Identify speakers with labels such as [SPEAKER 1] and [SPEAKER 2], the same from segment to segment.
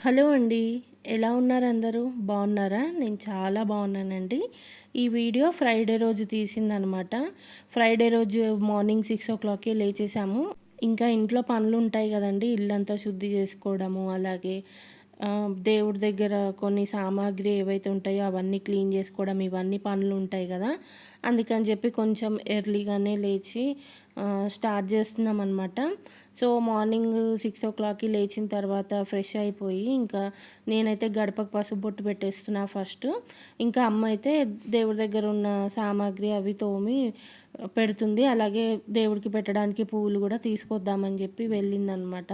[SPEAKER 1] Hello అండి. ఎలా ఉన్నారు అందరూ? బాగున్నారా? నేను చాలా బాగున్నానండి. ఈ వీడియో ఫ్రైడే రోజు తీసిందనమాట. ఫ్రైడే రోజు మార్నింగ్ 6:00కే లేచేసాము. ఇంకా ఇంట్లో పనులుంటాయి గదండీ! ఇల్లంతా శుద్ధి చేసుకోవడము, అలాగే దేవుడి దగ్గర కొన్ని సామాగ్రి ఏవైతే ఉంటాయో అవన్నీ క్లీన్ చేసుకోవడం, ఇవన్నీ పనులుంటాయి గదా! అందుకని చెప్పి కొంచెం ఎర్లీగానే లేచి స్టార్ట్ చేస్తున్నామనమాట. సో, మార్నింగ్ 6:00కి లేచిన తర్వాత ఫ్రెష్ అయిపోయి, ఇంకా నేనైతే గడపకు పసుపు బొట్టు పెట్టేస్తున్నా ఫస్టు. ఇంకా అమ్మ అయితే దేవుడి దగ్గర ఉన్న సామాగ్రి అవి తోమి పెడుతుంది. అలాగే దేవుడికి పెట్టడానికి పువ్వులు గూడా తీసుకొద్దామని జెప్పి వెళ్ళిందనమాట.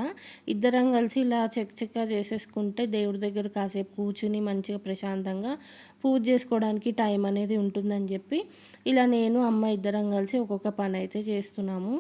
[SPEAKER 1] ఇద్దరం కలిసి ఇలా చకచకా చేసేసుకుంటే దేవుడి దగ్గర కాసేపు కూర్చుని మంచిగా ప్రశాంతంగా పూజ చేసుకోవడానికి టైం అనేది ఉంటుందని జెప్పి, ఇలా నేను, అమ్మ ఇద్దరం కలిసి ఒక్కొక్క పనైతే చేస్తున్నాము.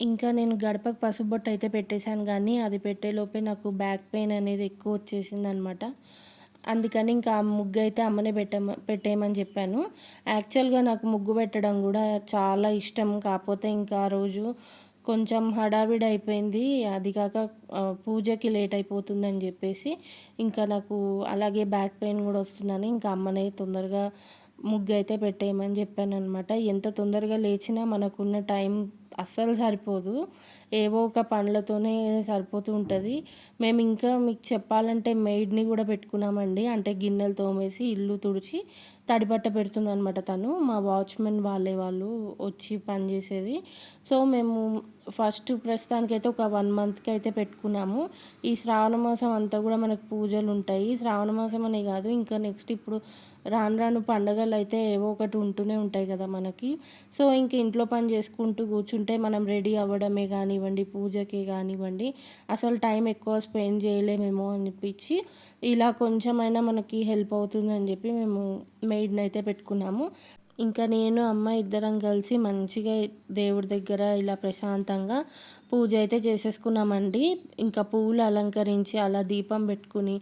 [SPEAKER 1] ఇంకా నేను గడపకు పసుపు అయితే పెట్టేశాను గానీ, అది పెట్టేలోపే నాకు బ్యాక్ పెయిన్ అనేది ఎక్కువ వచ్చేసిందనమాట. అందుకని ఇంకా ఆ ముగ్గయితే అమ్మనే పెట్టేయమని చెప్పాను. యాక్చువల్‌గా నాకు ముగ్గు పెట్టడం గూడా చాలా ఇష్టం. కాపోతే ఇంకా ఆ రోజు కొంచెం హడావిడి అయిపోయింది. అది కాక పూజకి లేట్ అయిపోతుందని జెప్పేసి, ఇంకా నాకు అలాగే బ్యాక్ పెయిన్ గూడా వస్తుందని ఇంకా అమ్మనే తొందరగా ముగ్గయితే పెట్టేయమని చెప్పాననమాట. ఎంత తొందరగా లేచినా మనకున్న టైం అస్సలు సరిపోదు. ఏవో ఒక పనులతోనే సరిపోతూ ఉంటది. మేము ఇంకా మీకు చెప్పాలంటే మెయిడ్‌ని గూడా పెట్టుకున్నామండి. అంటే గిన్నెలు తోమేసి, ఇల్లు తుడిచి, తడిబట్ట పెడుతుందనమాట తను. మా వాచ్‌మెన్ వాళ్ళు వచ్చి పని చేసేది. సో, మేము ఫస్ట్ ప్రస్తుతానికైతే ఒక 1 మంత్‌కి అయితే పెట్టుకున్నాము. ఈ శ్రావణ మాసం అంతా గూడా మనకు పూజలుంటాయి. శ్రావణ మాసం అనే గాదు, ఇంకా నెక్స్ట్ ఇప్పుడు రాను రాను పండగలైతే ఏవో ఒకటి ఉంటూనే ఉంటాయి గదా మనకి. సో, ఇంక ఇంట్లో పని చేసుకుంటూ కూర్చుంటే మనం రెడీ అవ్వడమే గానివ్వండి, పూజకి గానివ్వండి, అసలు టైం ఎక్కువ స్పెండ్ చేయలేమేమో అనిపించి, ఇలా కొంచెమైనా మనకి హెల్ప్ అవుతుందని చెప్పి మేము మెయిడ్‌నయితే పెట్టుకున్నాము. ఇంకా నేను, అమ్మ ఇద్దరం కలిసి మంచిగా దేవుడి దగ్గర ఇలా ప్రశాంతంగా పూజ అయితే చేసేసుకున్నామండి. ఇంకా పువ్వులు అలంకరించి, అలా దీపం పెట్టుకుని,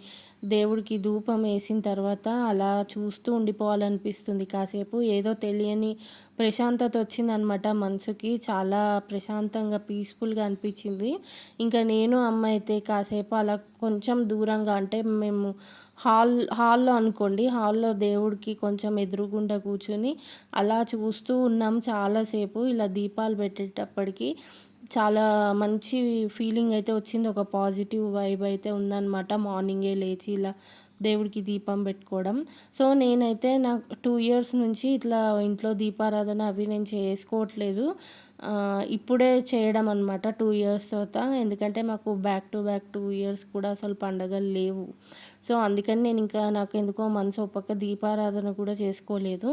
[SPEAKER 1] దేవుడికి ధూపం వేసిన తర్వాత అలా చూస్తూ ఉండిపోవాలనిపిస్తుంది కాసేపు. ఏదో తెలియని ప్రశాంతత వచ్చిందనమాట మనసుకి. చాలా ప్రశాంతంగా, పీస్‌ఫుల్‌గా అనిపించింది. ఇంకా నేను, అమ్మ అయితే కాసేపు అలా కొంచెం దూరంగా, అంటే మేము హాల్‌లో అనుకోండి. హాల్‌లో దేవుడికి కొంచెం ఎదురుగుండా కూర్చొని అలా చూస్తూ ఉన్నాం చాలాసేపు. ఇలా దీపాలు పెట్టేటప్పటికి చాలా మంచి ఫీలింగ్ అయితే వచ్చింది. ఒక పాజిటివ్ వైబ్ అయితే ఉందనమాట. మార్నింగే లేచి ఇలా దేవుడికి దీపం పెట్టుకోవడం. సో, నేనైతే నాకు 2 ఇయర్స్ నుంచి ఇట్లా ఇంట్లో దీపారాధన అవి నేను చేసుకోవట్లేదు. ఇప్పుడే చేయడం అనమాట 2 ఇయర్స్ తర్వాత. ఎందుకంటే మాకు బ్యాక్ టు బ్యాక్ 2 ఇయర్స్ కూడా అసలు పండగలు లేవు. సో, అందుకని నేను ఇంకా నాకెందుకో మనసు ఒప్పక దీపారాధన కూడా చేసుకోలేదు.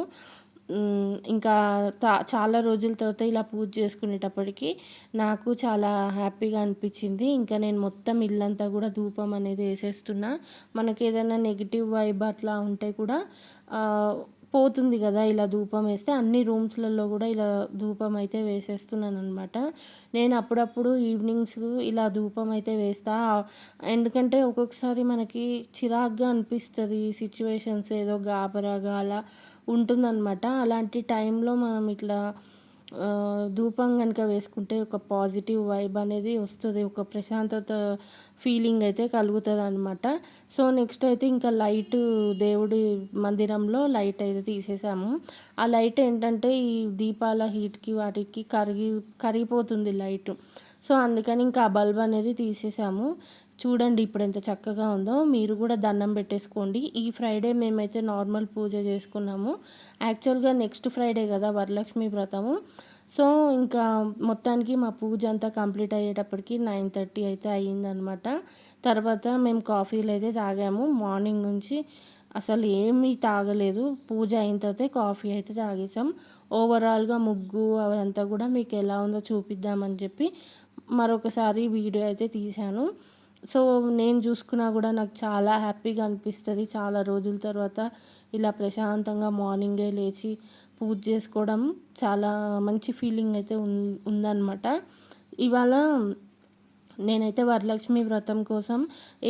[SPEAKER 1] ఇంకా చాలా రోజుల తర్వాత ఇలా పూజ చేసుకునేటప్పటికి నాకు చాలా హ్యాపీగా అనిపించింది. ఇంకా నేను మొత్తం ఇల్లంతా కూడా ధూపం అనేది వేసేస్తున్నా. మనకేదైనా నెగిటివ్ వైబ్ అట్లా ఉంటే కూడా పోతుంది కదా ఇలా ధూపం వేస్తే. అన్ని రూమ్స్‌లలో కూడా ఇలా ధూపం అయితే వేసేస్తున్నాననమాట. నేను అప్పుడప్పుడు ఈవినింగ్స్ ఇలా ధూపం అయితే వేస్తా. ఎందుకంటే ఒక్కొక్కసారి మనకి చిరాకుగా అనిపిస్తది. సిచ్యువేషన్స్ ఏదో గాబరాగా అలా ఉంటుందనమాట. అలాంటి టైంలో మనం ఇట్లా ధూపం గనుక వేసుకుంటే ఒక పాజిటివ్ వైబ్ అనేది వస్తది. ఒక ప్రశాంతత ఫీలింగ్ అయితే కలుగుతదనమాట. సో, నెక్స్ట్ అయితే ఇంకా లైటు దేవుడి మందిరంలో లైట్ అయితే తీసేసాము. ఆ లైట్ ఏంటంటే ఈ దీపాల హీట్‌కి వాటికి కరిగిపోతుంది లైటు. సో, అందుకని ఇంకా ఆ బల్బ్ అనేది తీసేసాము. చూడండి ఇప్పుడు ఎంత చక్కగా ఉందో. మీరు కూడా దండం పెట్టేసుకోండి. ఈ ఫ్రైడే మేమైతే నార్మల్ పూజ చేసుకున్నాము. యాక్చువల్‌గా నెక్స్ట్ ఫ్రైడే కదా వరలక్ష్మి వ్రతము. సో, ఇంకా మొత్తానికి మా పూజ అంతా కంప్లీట్ అయ్యేటప్పటికి 9:30 అయితే అయ్యిందనమాట. తర్వాత మేము కాఫీలైతే తాగాము. మార్నింగ్ నుంచి అసలు ఏమీ తాగలేదు. పూజ అయిన తర్వాతే కాఫీ అయితే తాగేసాం. ఓవరాల్‌గా ముగ్గు అదంతా కూడా మీకు ఎలా ఉందో చూపిద్దామని చెప్పి మరొకసారి వీడియో అయితే తీశాను. సో నేను చూసుకున్నా కూడా నాకు చాలా హ్యాపీగా అనిపిస్తుంది. చాలా రోజుల తర్వాత ఇలా ప్రశాంతంగా మార్నింగే లేచి పూజ చేసుకోవడం చాలా మంచి ఫీలింగ్ అయితే ఉందన్నమాట. ఇవాళ నేనైతే వరలక్ష్మి వ్రతం కోసం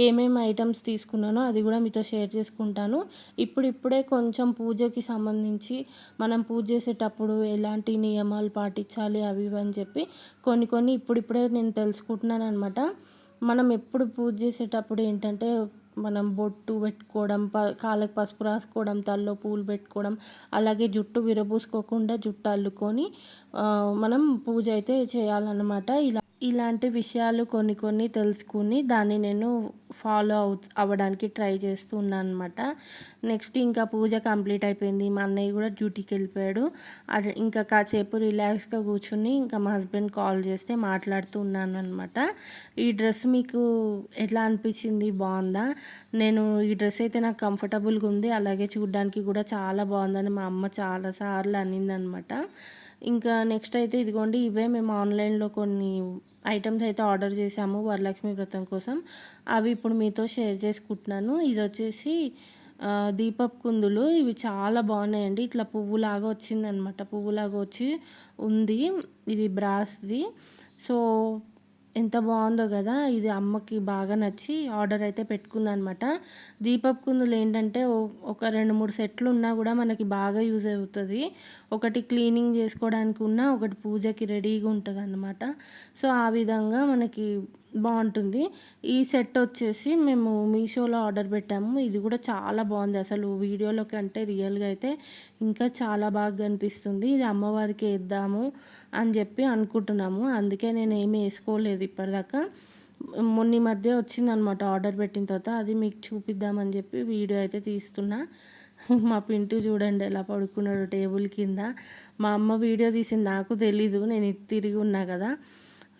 [SPEAKER 1] ఏమేమి ఐటమ్స్ తీసుకున్నానో అది కూడా మీతో షేర్ చేసుకుంటాను. ఇప్పుడిప్పుడే కొంచెం పూజకి సంబంధించి మనం పూజ చేసేటప్పుడు ఎలాంటి నియమాలు పాటించాలి అవి ఇవి అని చెప్పి కొన్ని ఇప్పుడిప్పుడే నేను తెలుసుకుంటున్నాను అనమాట. మనం ఎప్పుడు పూజ చేసేటప్పుడు ఏంటంటే మనం బొట్టు పెట్టుకోవడం, కాళ్ళకి పసుపు రాసుకోవడం, తలలో పూలు పెట్టుకోవడం, అలాగే జుట్టు విరబూసుకోకుండా జుట్టు అల్లుకొని మనం పూజ అయితే చేయాలన్నమాట. ఇలాంటి విషయాలు కొన్ని తెలుసుకుని దాన్ని నేను ఫాలో అవ్వడానికి ట్రై చేస్తూ ఉన్నాను అనమాట. నెక్స్ట్ ఇంకా పూజ కంప్లీట్ అయిపోయింది. మా అన్నయ్య కూడా డ్యూటీకి వెళ్ళిపోయాడు. ఇంకా కాసేపు రిలాక్స్గా కూర్చుని ఇంకా మా హస్బెండ్ కాల్ చేస్తే మాట్లాడుతూ ఉన్నాను అనమాట. ఈ డ్రెస్ మీకు ఎట్లా అనిపించింది, బాగుందా? నేను ఈ డ్రెస్ అయితే నాకు కంఫర్టబుల్గా ఉంది, అలాగే చూడడానికి కూడా చాలా బాగుందని మా అమ్మ చాలాసార్లు అనిందనమాట. ఇంకా నెక్స్ట్ అయితే ఇదిగోండి, ఇవే మేము ఆన్లైన్లో కొన్ని ఐటమ్స్ అయితే ఆర్డర్ చేసాము వరలక్ష్మి వ్రతం కోసం. అవి ఇప్పుడు మీతో షేర్ చేసుకుంటున్నాను. ఇది వచ్చేసి దీపపు కుందులు. ఇవి చాలా బాగున్నాయండి. ఇట్లా పువ్వులాగా వచ్చిందనమాట, పువ్వులాగా వచ్చి ఉంది. ఇది బ్రాస్ది. సో ఎంత బాగుందో కదా. ఇది అమ్మకి బాగా నచ్చి ఆర్డర్ అయితే పెట్టుకుందనమాట. దీపపు కుందులు ఏంటంటే ఒక 2-3 సెట్లు ఉన్నా కూడా మనకి బాగా యూజ్ అవుతుంది. ఒకటి క్లీనింగ్ చేసుకోవడానికి ఉన్నా, ఒకటి పూజకి రెడీగా ఉంటుంది అన్నమాట. సో ఆ విధంగా మనకి బాగుంటుంది. ఈ సెట్ వచ్చేసి మేము మీషోలో ఆర్డర్ పెట్టాము. ఇది కూడా చాలా బాగుంది. అసలు వీడియోలో కంటే రియల్గా అయితే ఇంకా చాలా బాగా కనిపిస్తుంది. ఇది అమ్మవారికి వేద్దాము అని చెప్పి అనుకుంటున్నాము. అందుకే నేను ఏమీ వేసుకోలేదు ఇప్పటిదాకా. మొన్న మధ్య వచ్చిందనమాట ఆర్డర్ పెట్టిన తర్వాత, అది మీకు చూపిద్దామని చెప్పి వీడియో అయితే తీస్తున్నా. మా పింటూ చూడండి ఎలా పడుకున్నాడు టేబుల్ కింద. మా అమ్మ వీడియో తీసింది, నాకు తెలీదు, నేను ఇటు తిరిగి ఉన్నా కదా.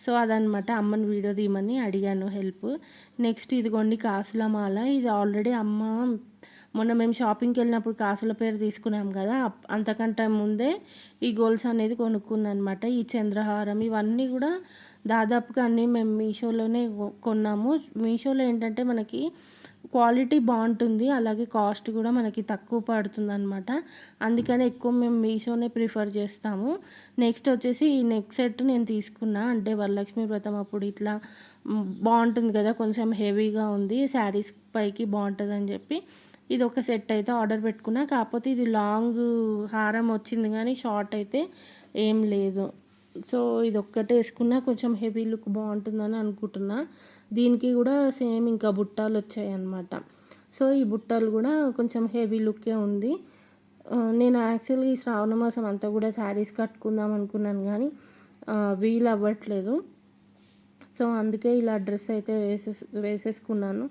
[SPEAKER 1] సో అదనమాట, అమ్మని వీడియో తీయమని అడిగాను హెల్ప్. నెక్స్ట్ ఇదిగోండి కాసుల మాల. ఇది ఆల్రెడీ అమ్మ మొన్న మేము షాపింగ్కి వెళ్ళినప్పుడు కాసుల పేరు తీసుకున్నాం కదా, అంతకంటే ముందే ఈ గోల్స్ అనేది కొనుక్కుందనమాట. ఈ చంద్రహారం ఇవన్నీ కూడా దాదాపుగా అన్నీ మేము మీషోలోనే కొన్నాము. మీషోలో ఏంటంటే మనకి క్వాలిటీ బాగుంటుంది, అలాగే కాస్ట్ కూడా మనకి తక్కువ పడుతుంది అనమాట. అందుకని ఎక్కువ మేము మీషోనే ప్రిఫర్ చేస్తాము. నెక్స్ట్ వచ్చేసి ఈ నెక్ సెట్ నేను తీసుకున్నా, అంటే వరలక్ష్మి వ్రతం అప్పుడు ఇట్లా బాగుంటుంది కదా, కొంచెం హెవీగా ఉంది, శారీస్ పైకి బాగుంటుంది అని చెప్పి ఇది ఒక సెట్ అయితే ఆర్డర్ పెట్టుకున్నా. కాకపోతే ఇది లాంగ్ హారం వచ్చింది కానీ షార్ట్ అయితే ఏం లేదు. సో ఇది ఒక్కటే వేసుకున్నా కొంచెం హెవీ లుక్ బాగుంటుందని అనుకుంటున్నా. దీనికి కూడా సేమ్ ఇంకా బుట్టాలు వచ్చాయి అన్నమాట. సో ఈ బుట్టాలు కూడా కొంచెం హెవీ లుక్కే ఉంది. నేను యాక్చువల్గా ఈ శ్రావణ మాసం అంతా కూడా శారీస్ కట్టుకుందాం అనుకున్నాను కానీ వీలు అవ్వట్లేదు. సో అందుకే ఇలా డ్రెస్ అయితే వేసేసుకున్నాను.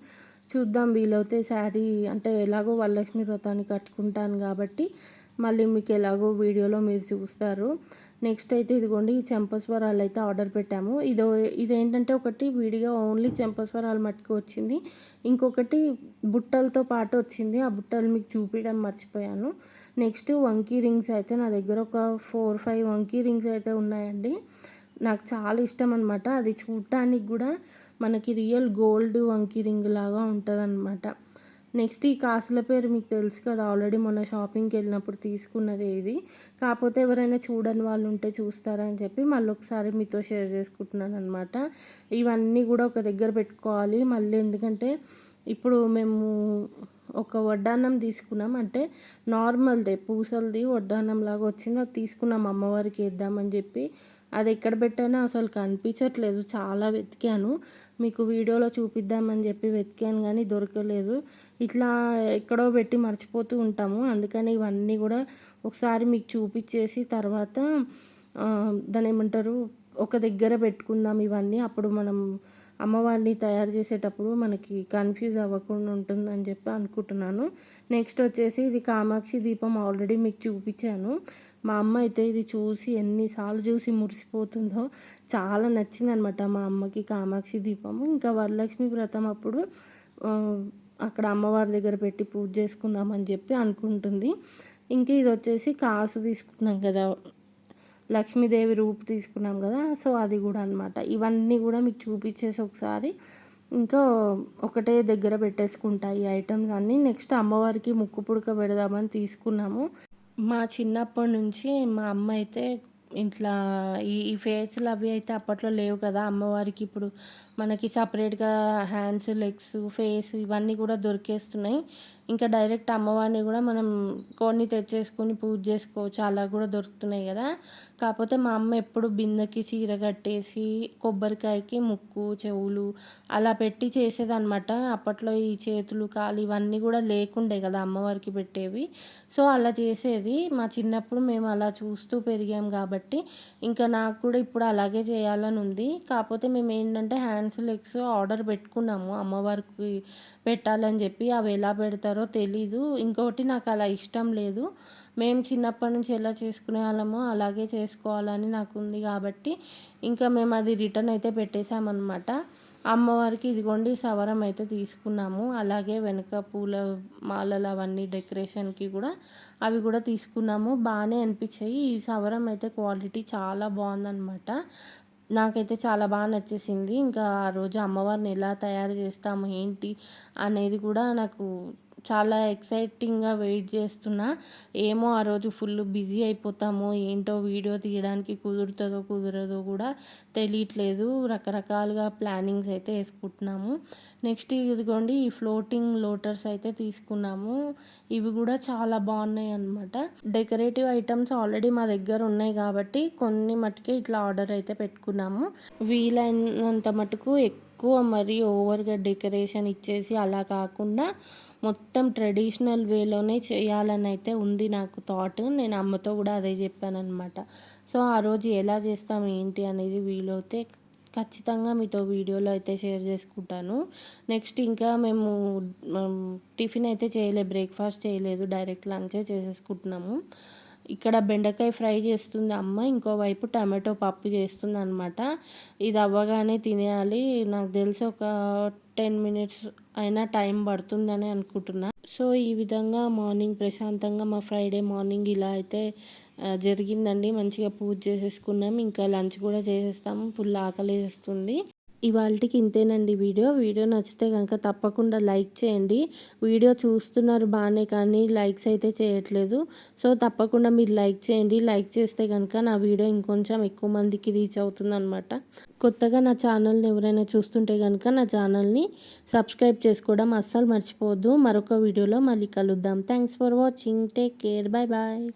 [SPEAKER 1] చూద్దాం, వీలైతే శారీ, అంటే ఎలాగో వరలక్ష్మి వ్రతాన్ని కట్టుకుంటాను కాబట్టి మళ్ళీ మీకు ఎలాగో వీడియోలో మీరు చూస్తారు. నెక్స్ట్ అయితే ఇదిగోండి ఈ చెంపస్వరాలు అయితే ఆర్డర్ పెట్టాము. ఇదేంటంటే ఒకటి విడిగా ఓన్లీ చెంపస్వరాలు మట్టుకు వచ్చింది, ఇంకొకటి బుట్టలతో పాటు వచ్చింది. ఆ బుట్టలు మీకు చూపించడం మర్చిపోయాను. నెక్స్ట్ వంకీ రింగ్స్ అయితే నా దగ్గర ఒక 4-5 వంకీ రింగ్స్ అయితే ఉన్నాయండి. నాకు చాలా ఇష్టం అనమాట. అది చూడటానికి కూడా మనకి రియల్ గోల్డ్ వంకీ రింగ్ లాగా ఉంటుంది అనమాట. నెక్స్ట్ ఈ కాసుల పేరు మీకు తెలుసు కదా, ఆల్రెడీ మొన్న షాపింగ్కి వెళ్ళినప్పుడు తీసుకున్నది ఇది. కాకపోతే ఎవరైనా చూడని వాళ్ళు ఉంటే చూస్తారని చెప్పి మళ్ళీ ఒకసారి మీతో షేర్ చేసుకుంటున్నాను అనమాట. ఇవన్నీ కూడా ఒక దగ్గర పెట్టుకోవాలి మళ్ళీ, ఎందుకంటే ఇప్పుడు మేము ఒక వడ్డాన్నం తీసుకున్నాం, అంటే నార్మల్దే పూసలది వడ్డాన్నం లాగా వచ్చింది, అది తీసుకున్నాం అమ్మవారికి వేద్దామని చెప్పి. అది ఎక్కడ పెట్టానో అసలు కనిపించట్లేదు, చాలా వెతికాను, మీకు వీడియోలో చూపిద్దామని చెప్పి వెతికాను కానీ దొరకలేదు. ఇట్లా ఎక్కడో పెట్టి మర్చిపోతూ ఉంటాము, అందుకని ఇవన్నీ కూడా ఒకసారి మీకు చూపించేసి తర్వాత దాని ఏమంటారు ఒక దగ్గర పెట్టుకుందాం ఇవన్నీ, అప్పుడు మనం అమ్మవారిని తయారు చేసేటప్పుడు మనకి కన్ఫ్యూజ్ అవ్వకుండా ఉంటుందని చెప్పి అనుకుంటున్నాను. నెక్స్ట్ వచ్చేసి ఇది కామాక్షి దీపం, ఆల్రెడీ మీకు చూపించాను. మా అమ్మ అయితే ఇది చూసి ఎన్నిసార్లు చూసి మురిసిపోతుందో, చాలా నచ్చిందనమాట మా అమ్మకి కామాక్షి దీపము. ఇంకా వరలక్ష్మి వ్రతం అప్పుడు అక్కడ అమ్మవారి దగ్గర పెట్టి పూజ చేసుకుందామని చెప్పి అనుకుంటుంది. ఇంకా ఇది వచ్చేసి కాసు తీసుకున్నాం కదా, లక్ష్మీదేవి రూపు తీసుకున్నాం కదా, సో అది కూడా అనమాట. ఇవన్నీ కూడా మీకు చూపించేసి ఒకసారి ఇంకా ఒకటే దగ్గర పెట్టేసుకుంటా ఈ ఐటమ్స్ అన్నీ. నెక్స్ట్ అమ్మవారికి ముక్కు పుడక పెడదామని తీసుకున్నాము. మా చిన్నప్పటి నుంచి మా అమ్మ అయితే ఇట్లా ఈ ఫేస్‌లు అవి అయితే అప్పట్లో లేవు కదా! అమ్మవారికి ఇప్పుడు మనకి సెపరేట్‌గా హ్యాండ్స్, లెగ్స్, ఫేస్ ఇవన్నీ కూడా దొరికేస్తున్నాయి. ఇంకా డైరెక్ట్ అమ్మవారిని కూడా మనం కొన్ని తెచ్చేసుకొని పూజ చేసుకోవచ్చు. అలా కూడా దొరుకుతున్నాయి కదా! కాకపోతే మా అమ్మ ఎప్పుడు బిందెకి చీర కట్టేసి, కొబ్బరికాయకి ముక్కు, చెవులు అలా పెట్టి చేసేదనమాట. అప్పట్లో ఈ చేతులు, కాళ్ళు ఇవన్నీ కూడా లేకుండే కదా అమ్మవారికి పెట్టేవి. సో, అలా చేసేది. మా చిన్నప్పుడు మేము అలా చూస్తూ పెరిగాం కాబట్టి, ఇంకా నాకు కూడా ఇప్పుడు అలాగే చేయాలని ఉంది. కాకపోతే మేమేంటంటే హ్యాండ్స్, లెగ్స్ ఆర్డర్ పెట్టుకున్నాము అమ్మవారికి పెట్టాలని చెప్పి. అవి ఎలా పెడతారో తెలీదు. ఇంకోటి నాకు అలా ఇష్టం లేదు. మేము చిన్నప్పటి నుంచి ఎలా చేసుకునేవాళ్ళమో అలాగే చేసుకోవాలని నాకుంది కాబట్టి, ఇంకా మేము అది రిటర్న్ అయితే పెట్టేసామన్నమాట. అమ్మవారికి ఇదిగోండి సవరం అయితే తీసుకున్నాము. అలాగే వెనక పూల మాలలు అవన్నీ డెకరేషన్‌కి కూడా అవి కూడా తీసుకున్నాము. బానే అనిపించాయి. ఈ సవరం అయితే క్వాలిటీ చాలా బావుందనమాట. నాకైతే చాలా బాగా నచ్చేసింది. ఇంకా ఆ రోజు అమ్మవారిని ఎలా తయారు చేస్తాము, ఏంటి అనేది కూడా నాకు చాలా ఎక్సైటింగ్‌గా వెయిట్ చేస్తున్నా. ఏమో ఆ రోజు ఫుల్ బిజీ అయిపోతామో ఏంటో, వీడియో తీయడానికి కుదురుతుందో కుదరదో కూడా తెలియట్లేదు. రకరకాలుగా ప్లానింగ్స్ అయితే వేసుకుంటున్నాము. నెక్స్ట్ ఇదిగోండి ఈ ఫ్లోటింగ్ లోటస్ అయితే తీసుకున్నాము. ఇవి కూడా చాలా బాగున్నాయి అన్నమాట. డెకరేటివ్ ఐటమ్స్ ఆల్రెడీ మా దగ్గర ఉన్నాయి కాబట్టి కొన్ని మట్టుకే ఇట్లా ఆర్డర్ అయితే పెట్టుకున్నాము. వీలైనంత మటుకు ఎక్కువ మరీ ఓవర్గా డెకరేషన్ ఇచ్చేసి అలా కాకుండా మొత్తం ట్రెడిషనల్ వేలోనే చేయాలని అయితే ఉంది నాకు థాట్. నేను అమ్మతో కూడా అదే చెప్పానన్నమాట. సో, ఆ రోజు ఎలా చేస్తాం ఏంటి అనేది వీలైతే ఖచ్చితంగా మీతో వీడియోలో అయితే షేర్ చేసుకుంటాను. నెక్స్ట్ ఇంకా మేము టిఫిన్ అయితే చేయలేదు, బ్రేక్ఫాస్ట్ చేయలేదు, డైరెక్ట్ లంచే చేసేసుకుంటున్నాము. ఇక్కడ బెండకాయ ఫ్రై చేస్తుంది అమ్మ, ఇంకోవైపు టమాటో పప్పు చేస్తుంది అనమాట. ఇది అవ్వగానే తినేయాలి. నాకు తెలిసి ఒక 10 మినిట్స్ అయినా టైం పడుతుందని అనుకుంటున్నా. సో, ఈ విధంగా మార్నింగ్ ప్రశాంతంగా మా ఫ్రైడే మార్నింగ్ ఇలా అయితే జరిగిందండి. మంచిగా పూజ చేసేసుకున్నాం. ఇంకా లంచ్ కూడా చేసేస్తాము. ఫుల్ ఆకలేస్తుంది. ఇవాల్టికి ఇంతేనండి వీడియో. వీడియో నచ్చితే కనుక తప్పకుండా లైక్ చేయండి. వీడియో చూస్తున్నారు బాగానే కానీ లైక్స్ అయితే చేయట్లేదు. సో, తప్పకుండా మీరు లైక్ చేయండి. లైక్ చేస్తే కనుక నా వీడియో ఇంకొంచెం ఎక్కువ మందికి రీచ్ అవుతుందన్నమాట. కొత్తగా నా ఛానల్ని ఎవరైనా చూస్తుంటే కనుక నా ఛానల్ని సబ్స్క్రైబ్ చేసుకోవడం అస్సలు మర్చిపోవద్దు. మరొక వీడియోలో మళ్ళీ కలుద్దాం. Thanks for watching. Take care. Bye bye.